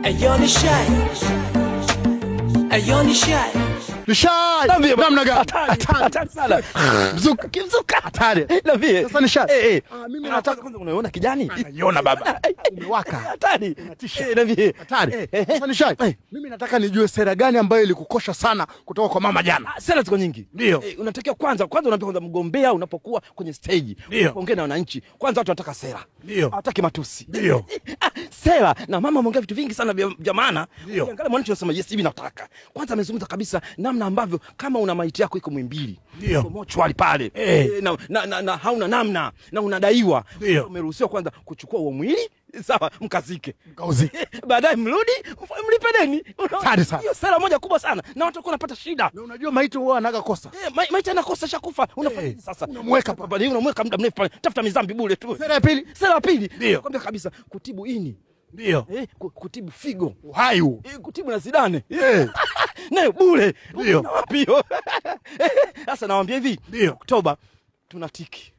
Ayoni shy. Ayoni shy. Nishai. Namna gani? Hatari sana. Mzuka hatari. Nabii. Sasa nishai. Mimi nataka kwanza unaona kijani? Naiona baba. Umewaka. Hatari. Unatisha. Nabii. Hatari. Sasa nishai. Mimi nataka nijue sera gani ambayo ilikukosha sana kutoka kwa mama jana. Sera ziko nyingi. Ndio. Unatakiwa kwanza unapokuwa mgombea unapokuwa kwenye stage. Unaongea na wananchi. Kwanza watu wanataka sera. Ndio. Hawataki matusi. Ndio. Sera na mama ameongea vitu vingi sana vya maana. Ndio. Angalia mwananchi anasema yes hivi nataka. Kwanza amezungumza kabisa namna ambavyo kama una maiti yako iko Mwimbili. Ndio. Mochwali pale. Na hauna namna na unadaiwa. Umeruhusiwa kwanza kuchukua huo mwili. Sawa, mkazike. Mkauzike. Baadaye mrudi, mlipe deni. Hatari sana. Hiyo sera moja kubwa sana. Na watu wanapata shida. Na unajua maiti huwa anaga kosa. Maiti anakosa shakufa. Unafanya sasa. Unamweka pale, unamweka muda mrefu pale. Tafuta mizambi bure tu. Sera ya pili. Sera ya pili. Ndio. Kwambia kabisa kutibu ini. Ndio. Kutibu figo. Uhai huu. Kutibu na zidane. Nayo bure. Ndio. Na wapi hiyo? Sasa nawaambia hivi. Ndio. Oktoba tunatiki.